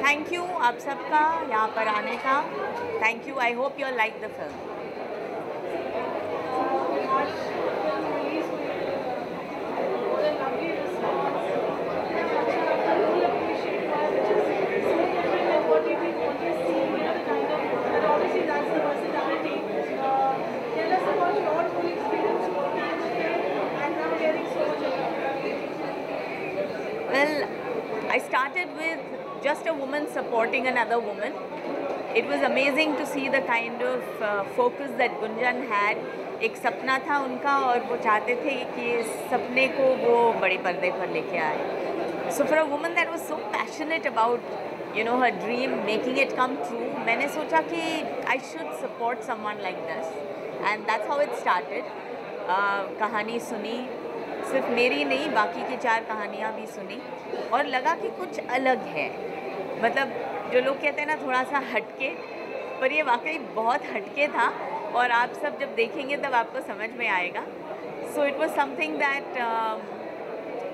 Thank you आप सबका यहाँ पर आने का। Thank you. I hope you like the film. Well, I started with just a woman supporting another woman. It was amazing to see the kind of focus that Gunjan had. एक सपना था उनका और वो चाहते थे कि इस सपने को वो बड़े पर्दे पर लेके आए. So for a woman that was so passionate about, you know, her dream, making it come true, मैंने सोचा कि I should support someone like this, and that's how it started. कहानी सुनी, सिर्फ मेरी नहीं बाकी की 4 कहानियाँ भी सुनी और लगा कि कुछ अलग है. मतलब जो लोग कहते हैं ना थोड़ा सा हटके, पर ये वाकई बहुत हटके था और आप सब जब देखेंगे तब आपको समझ में आएगा. सो it was something that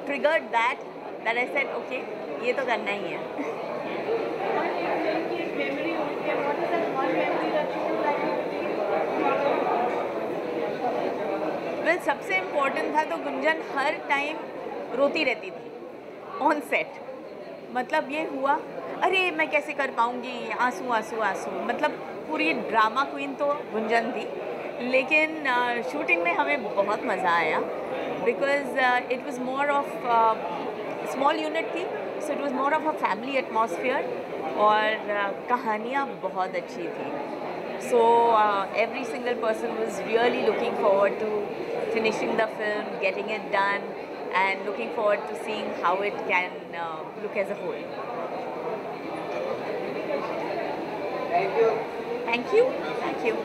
triggered that I said okay ये तो करना ही है. वेल सबसे इम्पोर्टेंट था तो गुंजन हर टाइम रोती रहती थी ऑन सेट. मतलब ये हुआ अरे मैं कैसे कर पाऊँगी, आंसू आंसू आंसू. मतलब पूरी ड्रामा क्वीन तो गुंजन थी, लेकिन शूटिंग में हमें बहुत मज़ा आया because it was more of small unit थी, so it was more of a family atmosphere और कहानियाँ बहुत अच्छी थी. So every single person was really looking forward to finishing the film, getting it done, and looking forward to seeing how it can look as a whole. Thank you. Thank you. Thank you.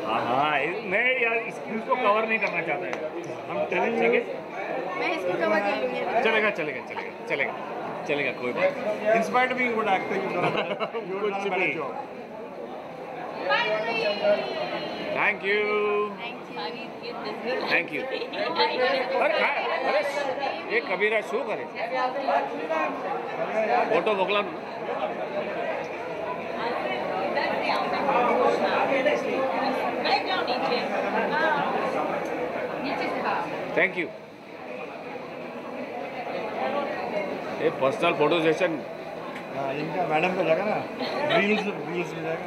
हाँ मैं यार इसको cover नहीं करना चाहता है. हम talent चाहिए मैं इसको कवर कर लूँगी। चलेगा चलेगा चलेगा चलेगा चलेगा, कोई बात नहीं। In spite of being a good actor, you've done a better job. Thank you thank you. अरे ये कबीरा शू करे फोटो मोकला। Thank you. ये पर्सनल फोटो सेशन इनका मैडम का जाएगा ना, रील्स में जाएगा।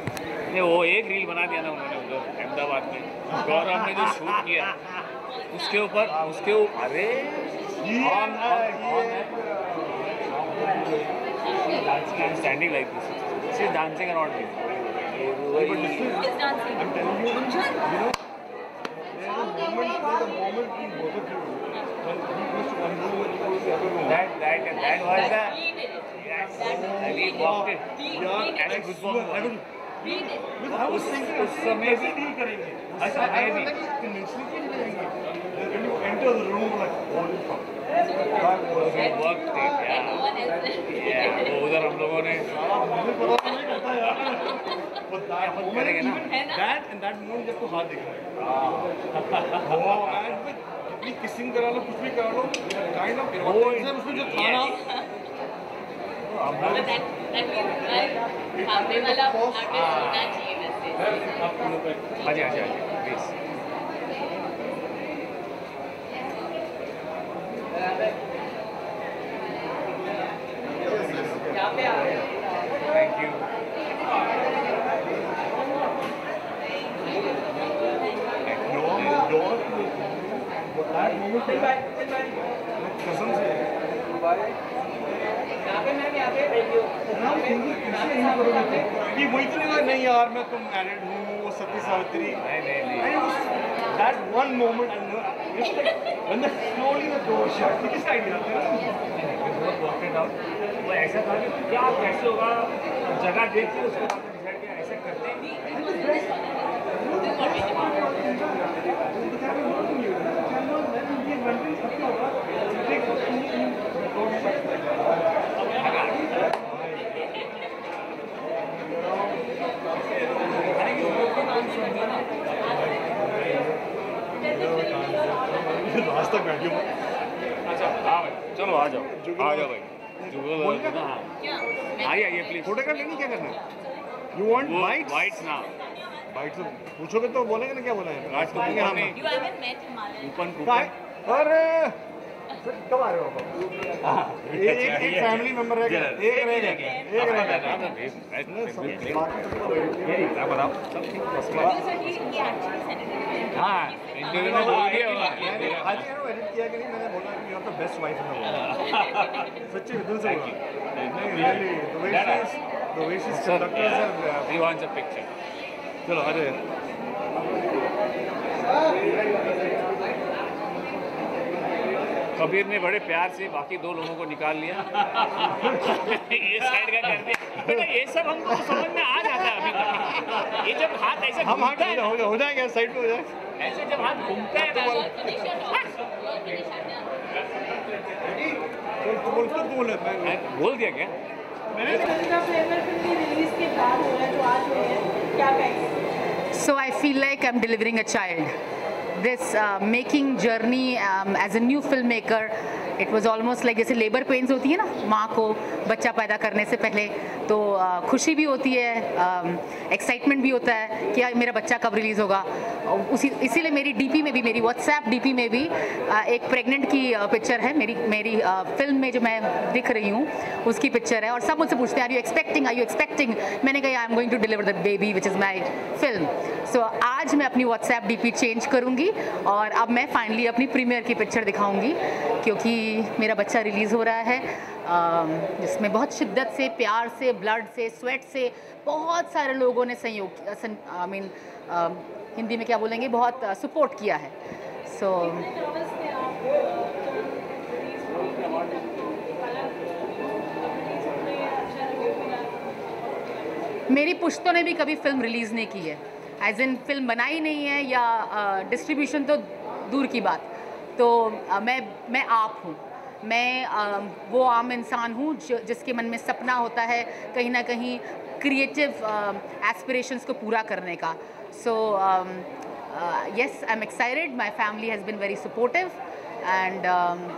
नहीं, वो एक रील बना दिया ना उन्होंने उधर अहमदाबाद में, गौरव ने जो शूट किया उसके ऊपर अरे standing like this, she is dancing around me. I'm telling you, there's a moment in both of you when he goes to one room and he goes to the other room. That was the he walked it as a good walk. I was thinking उस समय भी नहीं करेंगे, ऐसा है भी conventionally नहीं करेंगे. When you enter the room, like holy fuck. Work वो उधर हम लोगों ने करेंगे ना that moment जब तो हाथ दिख रहा है, किसिंग करा लो, कुछ भी करा लो, काइंड ऑफ उसमें जो था ना, अच्छा प्लीज। Thank you. कसम से कि वही तो नहीं यार, मैं तुम मैरिड हूँ, वो सती Savitri, that one moment I know, when the slowly the door shut, किसका आइडिया था? वो ऐसा था कि क्या कैसे होगा, जगह देख के उसके बाद डिसाइड किया ऐसा करते हैं। रास्ता बैठियो। अच्छा हाँ भाई, चलो आ जाओ भाई, आइए प्लीज। फोटोग्राफ लेनी क्या करना है? You want bites? बाइट्स ना, बाइट्स पूछोगे तो बोलेंगे ना, क्या बोला है? आज तो हाँ नहीं, You haven't met Himalaya. Coupon अरे कब आ रहे हो? एक फैमिली मेंबर रहेगा, एक रहेगा। बताओ। So he actually sent it to me. हाँ इंटरव्यू में बोल दिया आज एडिट किया कि नहीं, मैंने बोला कि you are the best wife in the world. सच्ची दिल से बोला। नहीं really, the way she's conducted herself. He wants a picture. चलो आ जाए। कबीर ने बड़े प्यार से बाकी दो लोगों को निकाल लिया। ये साइड का कर दिया। बेटा ये सब हमको समझ में आ जाता है अभी तक। ये जब हाथ ऐसे घूमता है, हो जाएगा, साइड पे हो जाए। ऐसे जब हाथ घूमता है बोल दिया क्या? So I feel like I'm delivering a child. This making journey as a new filmmaker, it was almost like जैसे लेबर पेन्स होती है ना माँ को बच्चा पैदा करने से पहले, तो खुशी भी होती है, एक्साइटमेंट भी होता है कि मेरा बच्चा कब रिलीज़ होगा। इसीलिए मेरी डीपी में भी, मेरी व्हाट्सएप डीपी में भी एक प्रेग्नेंट की पिक्चर है। मेरी फिल्म में जो मैं दिख रही हूँ उसकी पिक्चर है, और सब मुझसे पूछते हैं आर यू एक्सपेक्टिंग। मैंने कहा I am going to deliver the baby which is my film. So आज मैं अपनी व्हाट्सएप डीपी चेंज करूँगी और अब मैं फाइनली अपनी प्रीमियर की पिक्चर दिखाऊँगी, क्योंकि मेरा बच्चा रिलीज़ हो रहा है जिसमें बहुत शिद्दत से, प्यार से, ब्लड से, स्वेट से बहुत सारे लोगों ने हिंदी में क्या बोलेंगे, बहुत सपोर्ट किया है। सो मेरी पुश्तों ने भी कभी फिल्म रिलीज़ नहीं की है, एज इन फिल्म बनाई नहीं है या डिस्ट्रीब्यूशन तो दूर की बात। तो मैं आप हूँ, मैं वो आम इंसान हूँ जिसके मन में सपना होता है कहीं ना कहीं क्रिएटिव एस्पिरेशंस को पूरा करने का. सो yes, I'm excited. My family has been very supportive and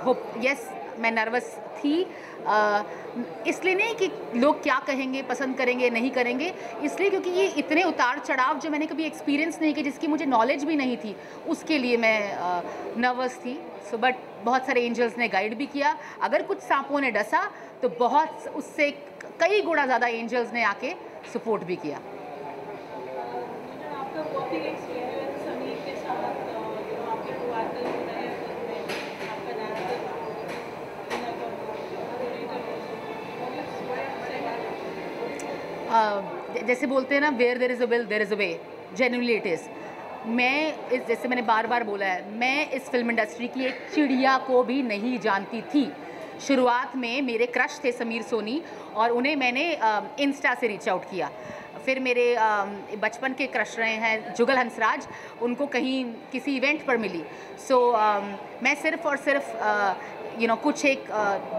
hope. Yes, मैं नर्वस थी, इसलिए नहीं कि लोग क्या कहेंगे, पसंद करेंगे नहीं करेंगे, इसलिए क्योंकि ये इतने उतार चढ़ाव जो मैंने कभी एक्सपीरियंस नहीं किए, जिसकी मुझे नॉलेज भी नहीं थी, उसके लिए मैं नर्वस थी. सो बट बहुत सारे एंजल्स ने गाइड भी किया. अगर कुछ सांपों ने डसा तो बहुत उससे कई गुना ज़्यादा एंजल्स ने आके सपोर्ट भी किया. जैसे बोलते हैं ना, where there is a will there is a way. Genuinely it is. जैसे मैंने बार बार बोला है, मैं इस फिल्म इंडस्ट्री की एक चिड़िया को भी नहीं जानती थी. शुरुआत में मेरे क्रश थे समीर सोनी, और उन्हें मैंने इंस्टा से रीच आउट किया. फिर मेरे बचपन के क्रश रहे हैं जुगल हंसराज, उनको कहीं किसी इवेंट पर मिली. सो मैं सिर्फ़ और सिर्फ कुछ एक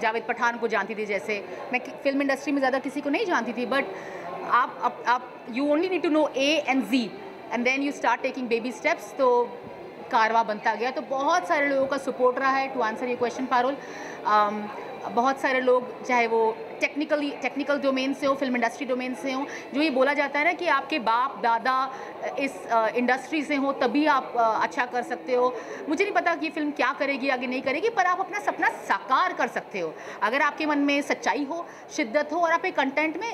जावेद पठान को जानती थी. जैसे मैं फिल्म इंडस्ट्री में ज़्यादा किसी को नहीं जानती थी, बट आप you only need to know A and Z and then you start taking baby steps. तो कारवा बनता गया. तो बहुत सारे लोगों का सपोर्ट रहा है. To answer your question Parul, बहुत सारे लोग, चाहे वो टेक्निकल डोमेन से हो, फिल्म इंडस्ट्री डोमेन से हो, जो ये बोला जाता है ना कि आपके बाप दादा इस इंडस्ट्री से हो तभी आप अच्छा कर सकते हो. मुझे नहीं पता कि ये फिल्म क्या करेगी, आगे नहीं करेगी, पर आप अपना सपना साकार कर सकते हो अगर आपके मन में सच्चाई हो, शिद्दत हो, और आपके कंटेंट में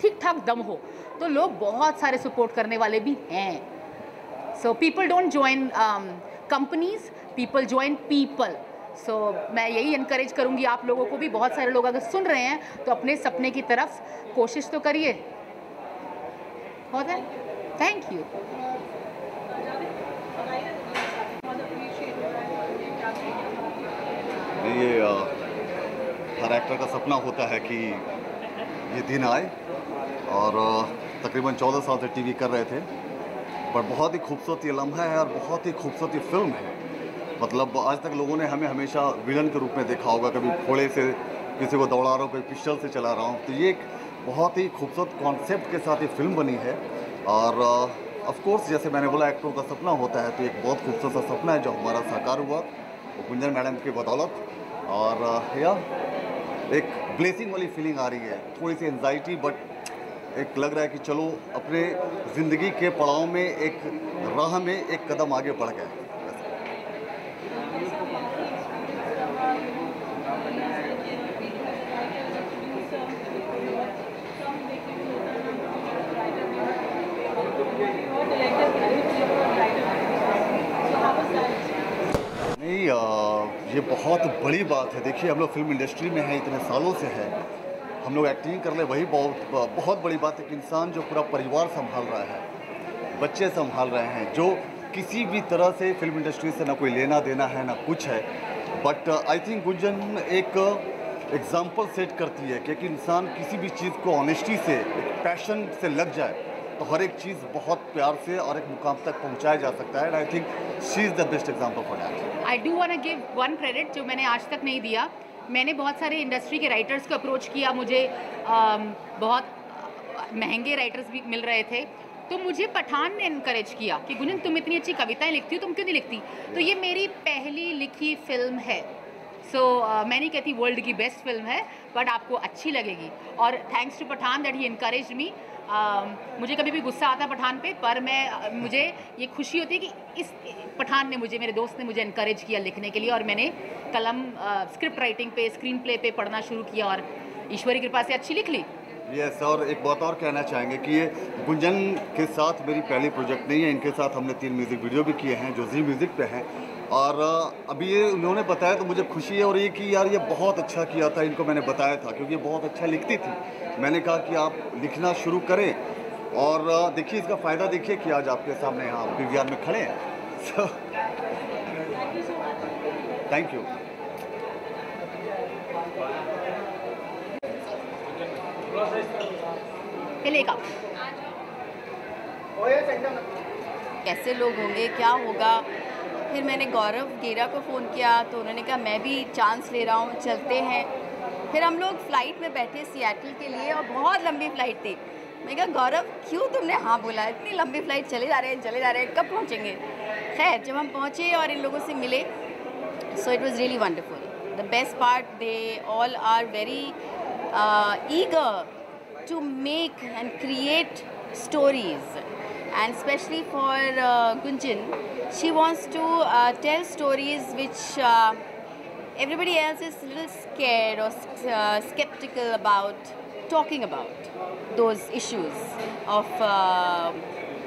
ठीक ठाक दम हो. तो लोग बहुत सारे सपोर्ट करने वाले भी हैं. So people don't join companies, people join people. So मैं यही इनकरेज करूँगी आप लोगों को भी. बहुत सारे लोग अगर सुन रहे हैं तो अपने सपने की तरफ कोशिश तो करिए. बहुत है. Thank you. ये हर एक्टर का सपना होता है कि ये दिन आए, और तकरीबन 14 साल से टीवी कर रहे थे. पर बहुत ही खूबसूरत ये लम्हा है और बहुत ही खूबसूरत ये फिल्म है. मतलब आज तक लोगों ने हमें हमेशा विलन के रूप में देखा होगा, कभी घोड़े से किसी को दौड़ा रहा हूँ, कभी पिस्टल से चला रहा हूँ. तो ये एक बहुत ही खूबसूरत कॉन्सेप्ट के साथ ये फिल्म बनी है. और ऑफ कोर्स जैसे मैंने बोला, एक्टरों का सपना होता है, तो एक बहुत खूबसूरत सा सपना है जो हमारा साकार हुआ वो गुंजन मैडम की बदौलत. और एक ब्लेसिंग वाली फीलिंग आ रही है. थोड़ी सी एंजाइटी, बट एक लग रहा है कि चलो अपने ज़िंदगी के पड़ाव में एक राह में एक कदम आगे बढ़ गए. नहीं, ये बहुत बड़ी बात है. देखिए, हम लोग फिल्म इंडस्ट्री में हैं, इतने सालों से हैं, हम लोग एक्टिंग कर ले, वही बहुत बड़ी बात है कि इंसान जो पूरा परिवार संभाल रहा है, बच्चे संभाल रहे हैं, जो किसी भी तरह से फिल्म इंडस्ट्री से ना कोई लेना देना है ना कुछ है. बट आई थिंक गुंजन एक एग्जाम्पल सेट करती है कि एक इंसान किसी भी चीज़ को ऑनेस्टी से, एक पैशन से लग जाए तो हर एक चीज़ बहुत प्यार से और एक मुकाम तक पहुंचाया जा सकता है. And I think she is the best example for that. I do want to give one credit जो मैंने आज तक नहीं दिया. मैंने बहुत सारे इंडस्ट्री के राइटर्स को अप्रोच किया. मुझे बहुत महंगे राइटर्स भी मिल रहे थे. तो मुझे पठान ने इनकरेज किया कि गुंजन, तुम इतनी अच्छी कविताएं लिखती हो, तुम क्यों नहीं लिखती. तो ये मेरी पहली लिखी फिल्म है. सो मैं नहीं कहती वर्ल्ड की बेस्ट फिल्म है, बट आपको अच्छी लगेगी. और thanks to Pathan that he encourage me. मुझे कभी भी गुस्सा आता है पठान पे, पर मुझे ये खुशी होती है कि इस पठान ने मुझे, मेरे दोस्त ने मुझे इनकरेज किया लिखने के लिए. और मैंने कलम स्क्रिप्ट राइटिंग पे, स्क्रीन प्ले पे पढ़ना शुरू किया और ईश्वरी कृपा से अच्छी लिख ली. यस. और एक बात और कहना चाहेंगे कि ये गुंजन के साथ मेरी पहली प्रोजेक्ट नहीं है. इनके साथ हमने 3 म्यूज़िक वीडियो भी किए हैं जो जी म्यूज़िक पे हैं. और अभी ये उन्होंने बताया तो मुझे खुशी है. और ये कि यार ये बहुत अच्छा किया था, इनको मैंने बताया था क्योंकि ये बहुत अच्छा लिखती थी. मैंने कहा कि आप लिखना शुरू करें. और देखिए इसका फ़ायदा देखिए कि आज आपके सामने यहाँ PVR में खड़े हैं. So thank you. कैसे लोग होंगे, क्या होगा, फिर मैंने गौरव गेरा को फ़ोन किया तो उन्होंने कहा मैं भी चांस ले रहा हूँ, चलते हैं। फिर हम लोग फ़्लाइट में बैठे सियाटल के लिए और बहुत लंबी फ़्लाइट थी। मैं कहा गौरव क्यों तुमने हाँ बोला, इतनी लंबी फ़्लाइट चले जा रहे हैं, कब पहुँचेंगे? खैर जब हम पहुँचे और इन लोगों से मिले, so it was really wonderful. The best part, they all are very eager to make and create stories, and especially for Gunjan, she wants to tell stories which everybody else is a little scared or skeptical about talking about those issues of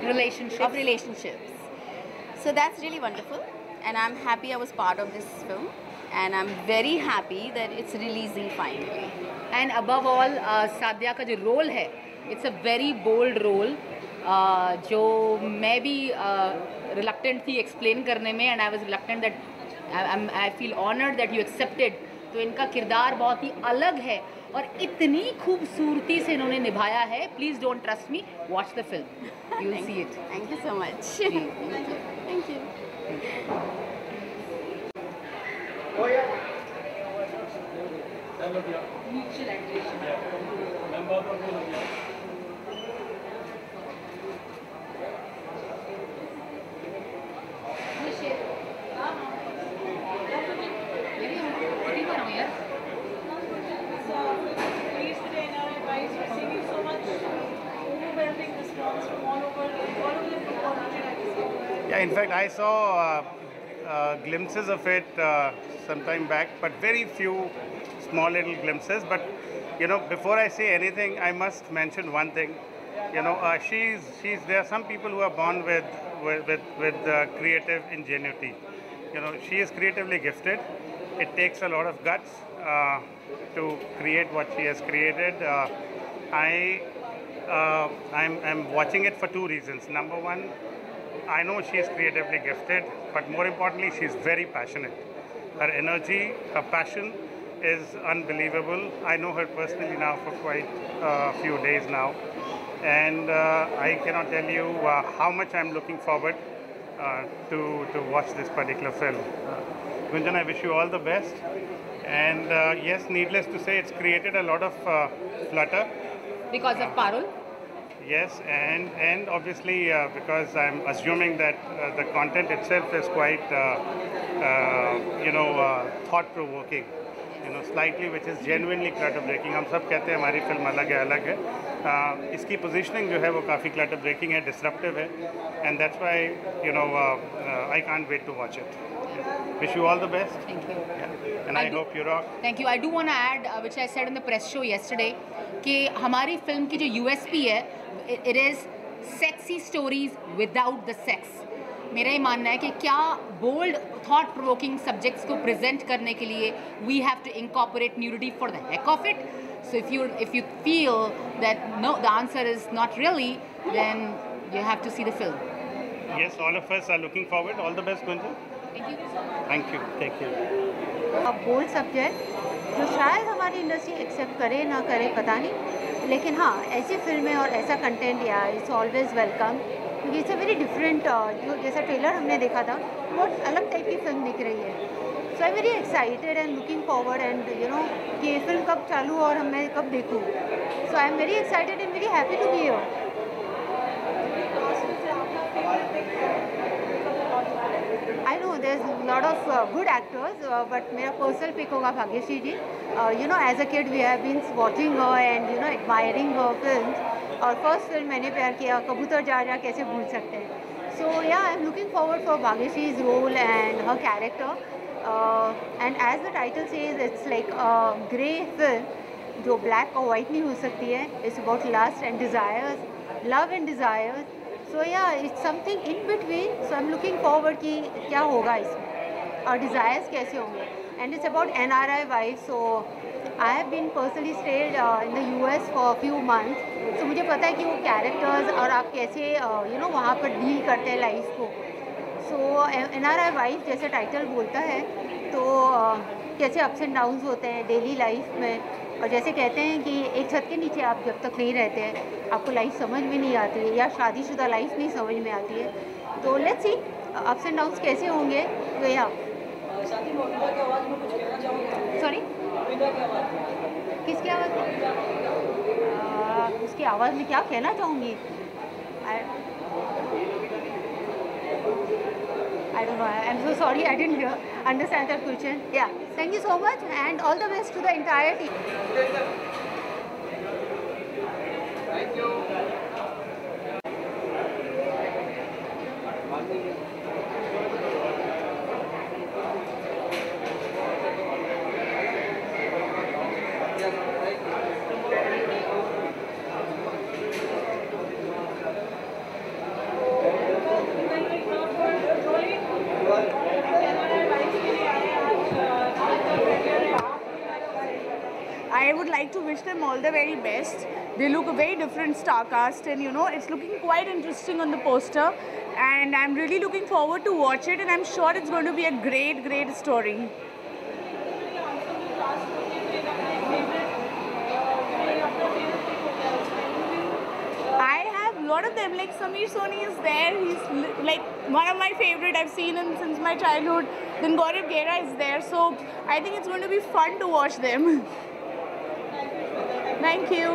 relationships. So that's really wonderful, and I'm happy I was part of this film, and I'm very happy that it's releasing finally. And above all Sadia का जो role है, it's a very bold role, जो मैं भी reluctant थी explain करने में, and I was reluctant that I feel honoured that you accepted. तो इनका किरदार बहुत ही अलग है और इतनी खूबसूरती से इन्होंने निभाया है। Please don't trust me, watch the film, you will see it. Thank you so much. Thank you. Yeah, in fact, I saw glimpses of it sometime back, but very few small little glimpses. But you know, before I say anything, I must mention one thing. You know, there are some people who are born with creative ingenuity. You know, she is creatively gifted. It takes a lot of guts to create what she has created. I'm watching it for two reasons. Number one, I know she is creatively gifted, but more importantly, she is very passionate. Her energy, her passion is unbelievable. I know her personally now for quite a few days now, and I cannot tell you how much I'm looking forward to watch this particular film. Gunjan, I wish you all the best. And yes, needless to say, it's created a lot of flutter. Because of Parul? Yes, and obviously because I'm assuming that the content itself is quite, thought-provoking. You know, slightly, which is genuinely clutter-breaking. हम सब कहते हैं हमारी film अलग है, इसकी positioning जो है वो काफ़ी clutter-breaking है, disruptive है, and that's why, you know, I can't wait to watch it. Wish you all the best. Thank you. Yeah. And I hope you rock. Thank you. I do want to add, which I said in the press show yesterday, कि हमारी film की जो USP है, it is sexy stories without the sex. मेरा ये मानना है कि क्या बोल्ड थॉट प्रोवोकिंग सब्जेक्ट्स को प्रेजेंट करने के लिए we have to incorporate nudity for the heck of it. So if you feel that no the answer is not really, then you have to see the film. Yes, all of us are looking forward. All the best, Gunjan. Thank you. Take care. अब bold subject जो शायद हमारी industry accept करे ना करे पता नहीं, लेकिन हाँ ऐसी फिल्में और ऐसा कंटेंट या इट्स ऑलवेज वेलकम, क्योंकि इट्स अ वेरी डिफरेंट, जो जैसा ट्रेलर हमने देखा था बहुत अलग टाइप की फिल्म दिख रही है. So I very excited and looking forward and you know कि ये फिल्म कब चालू और मैं कब देखूँ. So I am very excited and very happy to be here. I know there's a lot of good actors, but मेरा personal pick होगा भाग्यश्री जी. You know, as a kid we have been watching her and you know admiring her films. और first film मैंने प्यार किया, कबूतर जा कैसे भूल सकते हैं. So yeah, I'm looking forward for Bhagyashri's role and her character. And as the title says, it's like a grey film जो black और white नहीं हो सकती है. It's about lust and desires, love and desires. So yeah, it's something in between. So I'm looking forward कि क्या होगा इसमें और desires कैसे होंगे. And it's about NRI wives. So I have been personally stayed in the US for a few months. So मुझे पता है कि वो characters और आप कैसे you know वहाँ पर deal करते हैं life को. So NRI wife जैसे टाइटल बोलता है तो कैसे अप्स एंड डाउन्स होते हैं डेली लाइफ में. और जैसे कहते हैं कि एक छत के नीचे आप जब तक नहीं रहते हैं आपको लाइफ समझ में नहीं आती है या शादीशुदा लाइफ नहीं समझ में आती है. तो let's see ups and downs कैसे होंगे, तो या सॉरी किसकी आवाज़ में? उसकी आवाज़ में क्या कहना चाहूँगी? I don't know. I'm so sorry. I didn't understand that question. Yeah. Thank you so much, and all the best to the entire team. Thank you. I would like to wish them all the very best. They look a very different star cast, and you know, it's looking quite interesting on the poster, and I'm really looking forward to watch it, and I'm sure it's going to be a great, great story. I have a lot of them, like Sameer Soni is there, he's like one of my favorite, I've seen him since my childhood. Then Gaurav Gera is there, so I think it's going to be fun to watch them. Thank you.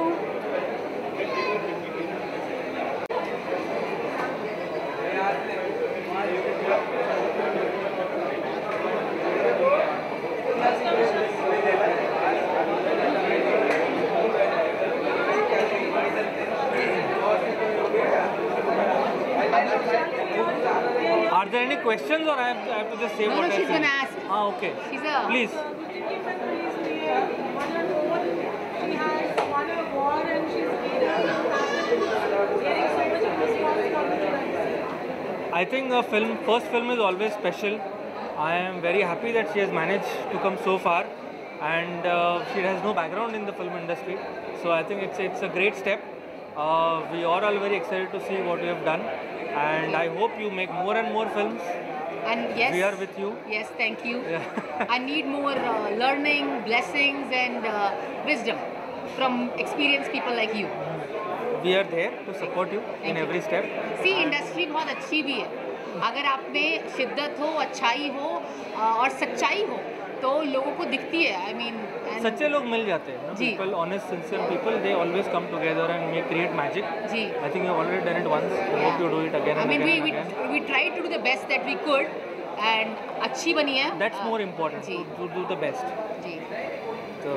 Are there any questions, or I have to just say what I she's going to ask. Ah, okay. Please. I think a first film is always special. I am very happy that she has managed to come so far, and she has no background in the film industry. So I think it's a great step. We are all very excited to see what you have done, and I hope you make more and more films. And yes, we are with you. Yes, thank you. I need more learning, blessings, and wisdom from experienced people like you. We are there to support you in every step. See, industry बहुत अच्छी भी है. अगर आप में शिद्दत हो, अच्छाई हो और सच्चाई हो, तो लोगों को दिखती है. I mean, सच्चे लोग मिल जाते हैं. People, honest, sincere people, they always come together and create magic. Ji. I think you have already done it once. I hope you do it again. I mean, we tried to do the best that we could, and अच्छी बनी है. That's more important. To do the best. Ji. So,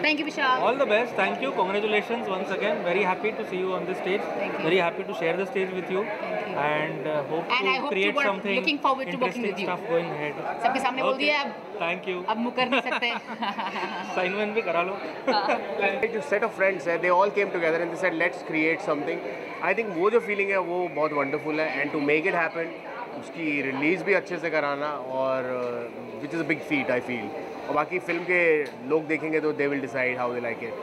thank you, Vishal. All the best. Thank you. Congratulations once again. Very happy to see you on the stage. Thank you. Very happy to share the stage with you. Thank you. And hope And to create something looking forward to working with you. Stuff going ahead. सबके सामने बोल दिया अब. Thank you. अब मुकर नहीं सकते. Sign भी करा लो. Like a set of friends, they all came together and they said, let's create something. I think वो जो feeling है वो बहुत wonderful है, and to make it happen, उसकी release भी अच्छे से कराना, और which is a big feat I feel. और बाकी फिल्म के लोग देखेंगे तो they will decide how they like it.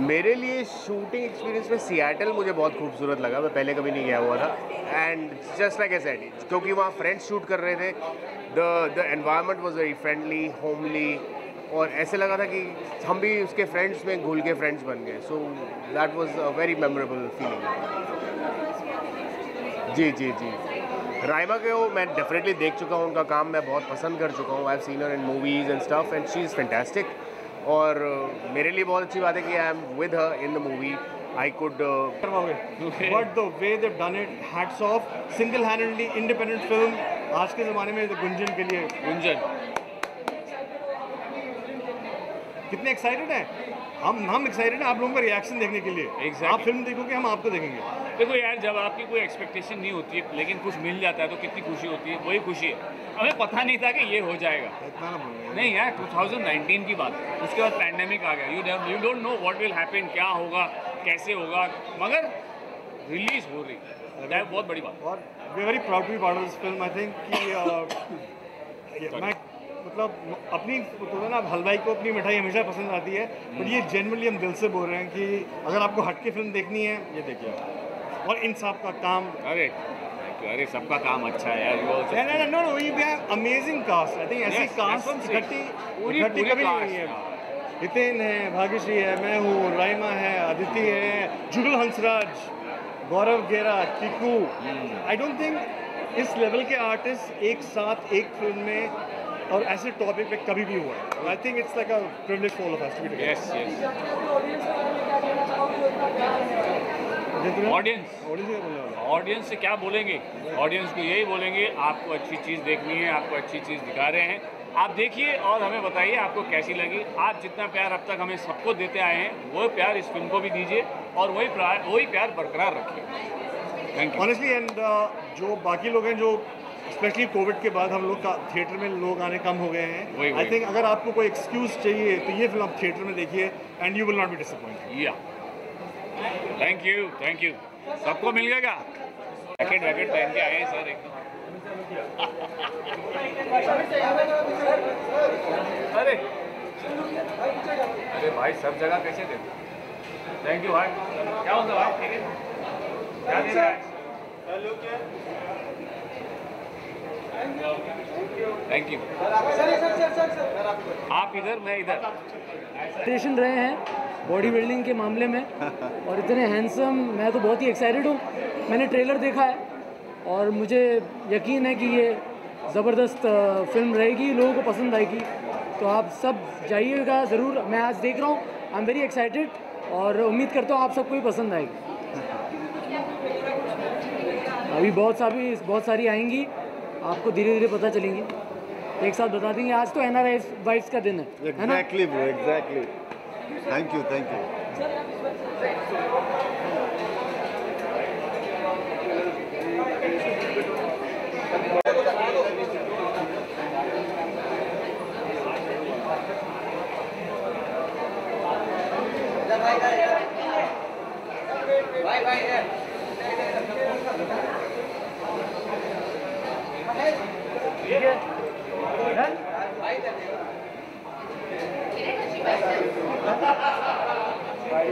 मेरे लिए शूटिंग एक्सपीरियंस में सियाटल मुझे बहुत खूबसूरत लगा. मैं पहले कभी नहीं गया हुआ था, and just like I said, क्योंकि वहाँ फ्रेंड्स शूट कर रहे थे, the environment was very friendly, homely, और ऐसे लगा था कि हम भी उसके फ्रेंड्स में घुल के फ्रेंड्स बन गए. So that was a very memorable feeling. जी जी जी. राइमा के वो मैं डेफिनेटली देख चुका हूँ, उनका काम मैं बहुत पसंद कर चुका हूँ. I have seen her in movies and stuff, and she is fantastic. और मेरे लिए बहुत अच्छी बात है कि I am with her in the movie. I could but the way they've done it, hats off. Single-handedly independent film आज के ज़माने में गुंजन के लिए. गुंजन कितने एक्साइटेड हैं हम एक्साइटेड हैं आप लोगों का रिएक्शन देखने के लिए. Exactly. आप फिल्म देखोगे, हम आपको देखेंगे. देखो यार, जब आपकी कोई एक्सपेक्टेशन नहीं होती है लेकिन कुछ मिल जाता है तो कितनी खुशी होती है. वही खुशी है. हमें पता नहीं था कि ये हो जाएगा. नहीं यार, 2019 की बात है, उसके बाद पैंडेमिक आ गया. You don't know what will happen, क्या होगा, कैसे होगा, मगर रिलीज हो रही है. बहुत बड़ी बात. और we very proud to be part of this film. I think कि मैं मतलब अपनी तो ना, हलवाई को अपनी मिठाई हमेशा पसंद आती है, बट ये जेन्युइनली हम दिल से बोल रहे हैं कि अगर आपको हट के फिल्म देखनी है, ये देखिए. और इन सब का काम, अरे सबका काम अच्छा है यार. No we have amazing cast. I think ऐसी कास्ट इकट्ठी कभी नहीं हुई है. हितेन है, भाग्यश्री है, मैं हूँ, राइमा है, अदिति है, जुगल हंसराज, गौरव गेरा, टीकू। आई डोंट थिंक इस लेवल के आर्टिस्ट एक साथ एक फिल्म में और ऐसे टॉपिक पे कभी भी हुआ है। I think it's like a privilege for all of us to be together. Yes yes. Audience से क्या बोलेंगे? ऑडियंस को यही बोलेंगे, आपको अच्छी चीज़ देखनी है, आपको अच्छी चीज़ दिखा रहे हैं, आप देखिए और हमें बताइए आपको कैसी लगी। आप जितना प्यार अब तक हमें सबको देते आए हैं, वो प्यार इस फिल्म को भी दीजिए और वही प्यार बरकरार रखिए। Thank you. ऑनेस्टली एंड जो बाकी लोग हैं जो स्पेशली कोविड के बाद हम लोग का थिएटर में लोग आने कम हो गए हैं, आई थिंक अगर आपको कोई एक्सक्यूज़ चाहिए तो ये फिल्म आप थिएटर में देखिए and you will not be disappointed. या थैंक यू, थैंक यू। सबको मिल गया? जैकेट वैकेट पहन के आए हैं सर एकदम। अरे अरे भाई सब जगह कैसे देते? थैंक यू भाई। क्या होता भाई? ठीक है, क्या दे रहा है? Thank you. आप इधर, मैं इधर। स्टेशन रहे हैं बॉडी बिल्डिंग के मामले में और इतने हैंडसम, मैं तो बहुत ही एक्साइटेड हूँ। मैंने ट्रेलर देखा है और मुझे यकीन है कि ये ज़बरदस्त फिल्म रहेगी, लोगों को पसंद आएगी। तो आप सब जाइएगा ज़रूर। मैं आज देख रहा हूँ, आई एम वेरी एक्साइटेड और उम्मीद करता हूँ आप सबको भी पसंद आएगी। अभी बहुत सारी आएंगी, आपको धीरे धीरे पता चलेंगी, एक साथ बता देंगे। आज तो NRI वाइफ्स का दिन है ना? Exactly bro, exactly. Thank you, thank you. भाई